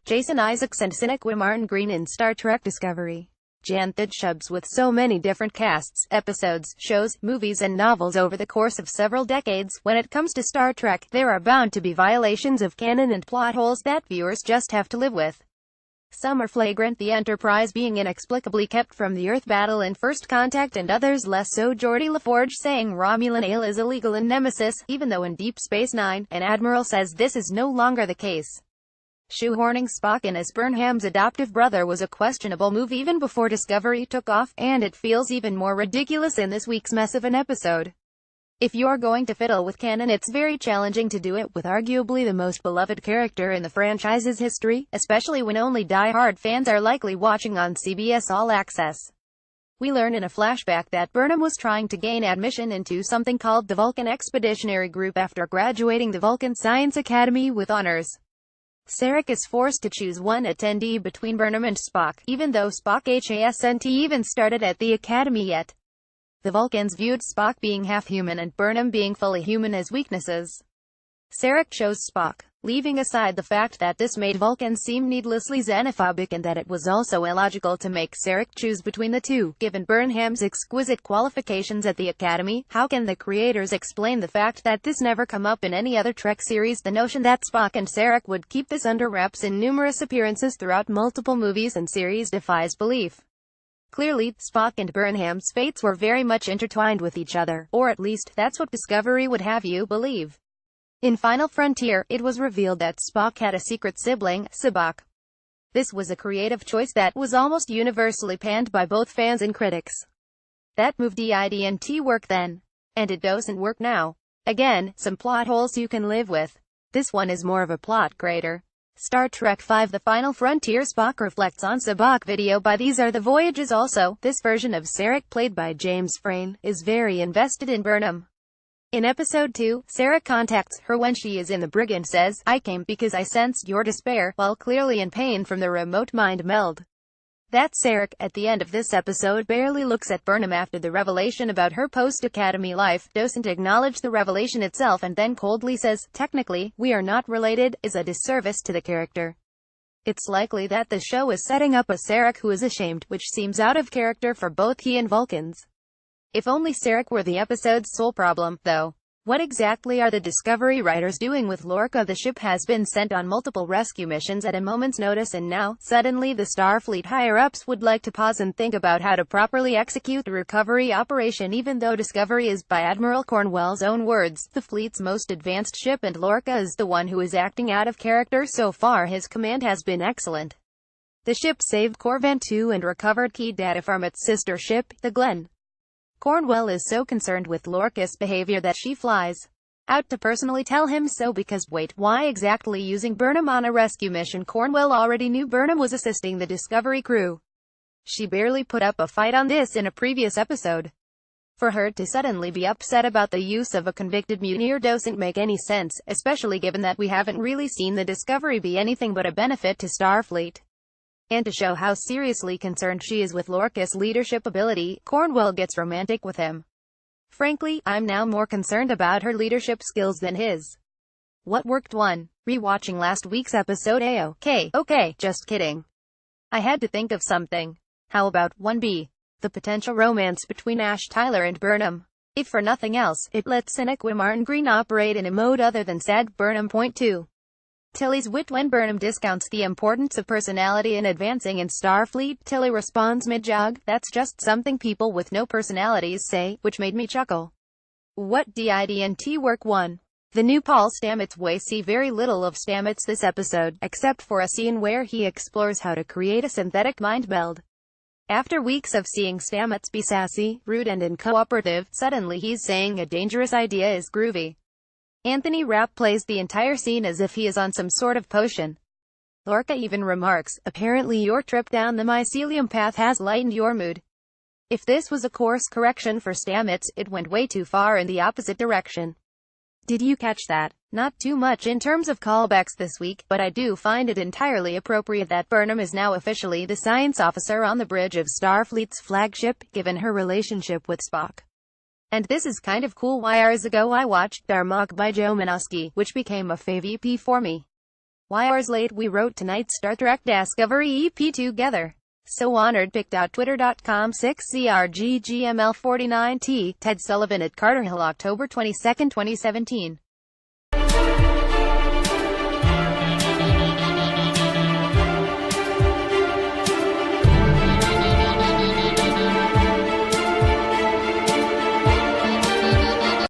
Jason Isaacs and Sonequa MartinGreen in Star Trek Discovery. ThijsCBS with so many different casts, episodes, shows, movies and novels over the course of several decades, when it comes to Star Trek, there are bound to be violations of canon and plot holes that viewers just have to live with. Some are flagrant, the Enterprise being inexplicably kept from the Earth battle in First Contact, and others less so. Geordi LaForge saying Romulan ale is illegal in Nemesis, even though in Deep Space Nine, an admiral says this is no longer the case. Shoehorning Spock in as Burnham's adoptive brother was a questionable move even before Discovery took off, and it feels even more ridiculous in this week's mess of an episode. If you're going to fiddle with canon, it's very challenging to do it with arguably the most beloved character in the franchise's history, especially when only die-hard fans are likely watching on CBS All Access. We learn in a flashback that Burnham was trying to gain admission into something called the Vulcan Expeditionary Group after graduating the Vulcan Science Academy with honors. Sarek is forced to choose one attendee between Burnham and Spock, even though Spock hasn't even started at the Academy yet. The Vulcans viewed Spock being half-human and Burnham being fully human as weaknesses. Sarek chose Spock, leaving aside the fact that this made Vulcans seem needlessly xenophobic and that it was also illogical to make Sarek choose between the two. Given Burnham's exquisite qualifications at the Academy, how can the creators explain the fact that this never come up in any other Trek series? The notion that Spock and Sarek would keep this under wraps in numerous appearances throughout multiple movies and series defies belief. Clearly, Spock and Burnham's fates were very much intertwined with each other, or at least, that's what Discovery would have you believe. In Final Frontier, it was revealed that Spock had a secret sibling, Sabak. This was a creative choice that was almost universally panned by both fans and critics. That move didn't work then. And it doesn't work now. Again, some plot holes you can live with. This one is more of a plot grater. Star Trek V The Final Frontier. Spock reflects on Sabak. Video by These Are the Voyages. Also, this version of Sarek, played by James Frain, is very invested in Burnham. In Episode 2, Sarek contacts her when she is in the brig and says, "I came because I sensed your despair," while clearly in pain from the remote mind meld. That Sarek, at the end of this episode, barely looks at Burnham after the revelation about her post-academy life, doesn't acknowledge the revelation itself, and then coldly says, "Technically, we are not related," is a disservice to the character. It's likely that the show is setting up a Sarek who is ashamed, which seems out of character for both he and Vulcans. If only Sarek were the episode's sole problem, though. What exactly are the Discovery writers doing with Lorca? The ship has been sent on multiple rescue missions at a moment's notice, and now, suddenly the Starfleet higher-ups would like to pause and think about how to properly execute the recovery operation, even though Discovery is, by Admiral Cornwell's own words, the fleet's most advanced ship, and Lorca is the one who is acting out of character. So far his command has been excellent. The ship saved Corvan 2 and recovered key data from its sister ship, the Glenn. Cornwell is so concerned with Lorca's behavior that she flies out to personally tell him so, because wait, why exactly using Burnham on a rescue mission? Cornwell already knew Burnham was assisting the Discovery crew. She barely put up a fight on this in a previous episode. For her to suddenly be upset about the use of a convicted mutineer doesn't make any sense, especially given that we haven't really seen the Discovery be anything but a benefit to Starfleet. And to show how seriously concerned she is with Lorca's leadership ability, Cornwell gets romantic with him. Frankly, I'm now more concerned about her leadership skills than his. What worked? 1. Rewatching last week's episode. Okay, just kidding. I had to think of something. How about 1B? The potential romance between Ash Tyler and Burnham. If for nothing else, it lets Sonequa MartinGreen operate in a mode other than sad Burnham. Point 2. Tilly's wit when Burnham discounts the importance of personality in advancing in Starfleet. Tilly responds mid-jog, "That's just something people with no personalities say," which made me chuckle. What didn't work? 1. The new Paul Stamets way. See very little of Stamets this episode, except for a scene where he explores how to create a synthetic mind meld. After weeks of seeing Stamets be sassy, rude and uncooperative, suddenly he's saying a dangerous idea is groovy. Anthony Rapp plays the entire scene as if he is on some sort of potion. Lorca even remarks, "Apparently your trip down the mycelium path has lightened your mood." If this was a course correction for Stamets, it went way too far in the opposite direction. Did you catch that? Not too much in terms of callbacks this week, but I do find it entirely appropriate that Burnham is now officially the science officer on the bridge of Starfleet's flagship, given her relationship with Spock. And this is kind of cool. Years ago I watched Darmok by Joe Menosky, which became a fave EP for me. Why hours late we wrote tonight's Star Trek Discovery EP together. So honored. Picked out Twitter.com 6CRGGML49T, Ted Sullivan at Carter Hill, October 22, 2017.